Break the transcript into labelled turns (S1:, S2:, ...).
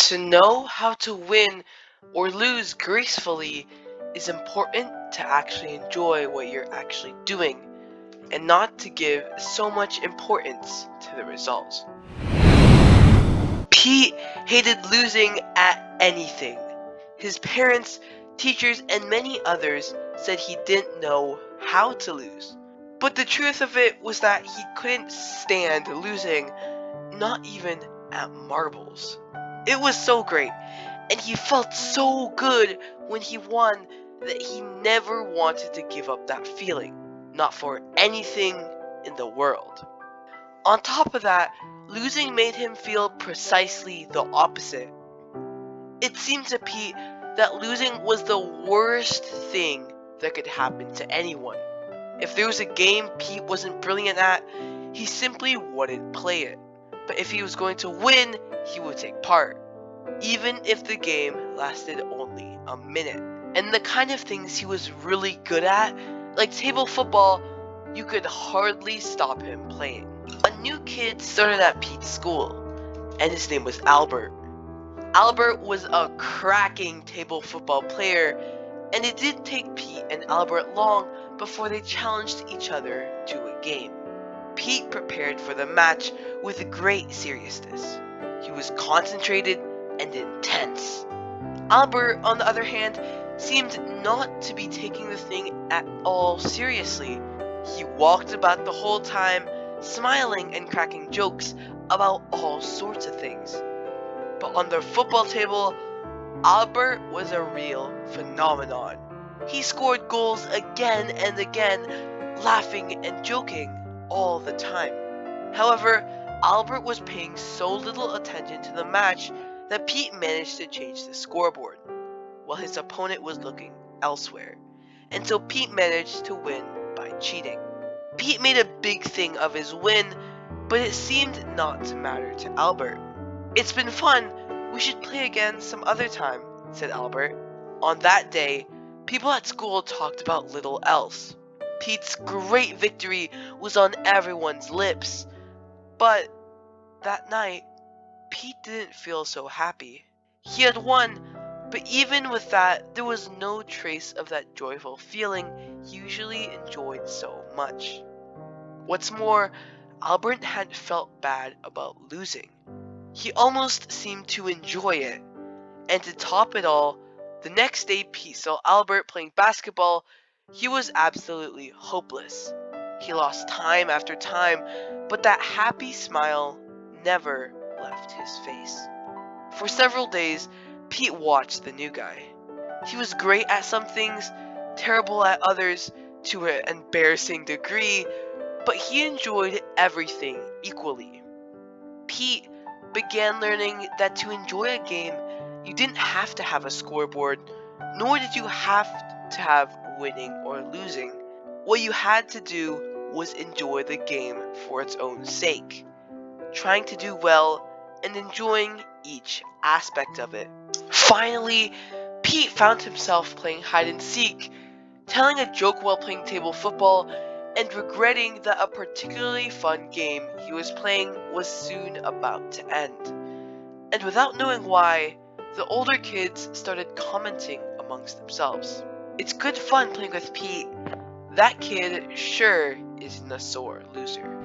S1: To know how to win or lose gracefully is important to actually enjoy what you're actually doing and not to give so much importance to the results. Pete hated losing at anything. His parents, teachers, and many others said he didn't know how to lose. But the truth of it was that he couldn't stand losing, not even at marbles. It was so great, and he felt so good when he won that he never wanted to give up that feeling, not for anything in the world. On top of that, losing made him feel precisely the opposite. It seemed to Pete that losing was the worst thing that could happen to anyone. If there was a game Pete wasn't brilliant at, he simply wouldn't play it. But if he was going to win, he would take part, even if the game lasted only a minute. And the kind of things he was really good at, like table football, you could hardly stop him playing. A new kid started at Pete's school, and his name was Albert. Albert was a cracking table football player, and it didn't take Pete and Albert long before they challenged each other to a game. Pete prepared for the match with great seriousness. He was concentrated and intense. Albert, on the other hand, seemed not to be taking the thing at all seriously. He walked about the whole time, smiling and cracking jokes about all sorts of things. But on the football table, Albert was a real phenomenon. He scored goals again and again, laughing and joking all the time. However, Albert was paying so little attention to the match that Pete managed to change the scoreboard, while his opponent was looking elsewhere, and so Pete managed to win by cheating. Pete made a big thing of his win, but it seemed not to matter to Albert. "It's been fun, we should play again some other time," said Albert. On that day, people at school talked about little else. Pete's great victory was on everyone's lips, but that night, Pete didn't feel so happy. He had won, but even with that, there was no trace of that joyful feeling he usually enjoyed so much. What's more, Albert hadn't felt bad about losing. He almost seemed to enjoy it. And to top it all, the next day Pete saw Albert playing basketball. He was absolutely hopeless. He lost time after time, but that happy smile never left his face. For several days, Pete watched the new guy. He was great at some things, terrible at others, to an embarrassing degree, but he enjoyed everything equally. Pete began learning that to enjoy a game, you didn't have to have a scoreboard, nor did you have to have winning or losing. What you had to do was enjoy the game for its own sake, trying to do well and enjoying each aspect of it. Finally, Pete found himself playing hide and seek, telling a joke while playing table football, and regretting that a particularly fun game he was playing was soon about to end. And without knowing why, the older kids started commenting amongst themselves. "It's good fun playing with Pete. That kid sure isn't a sore loser."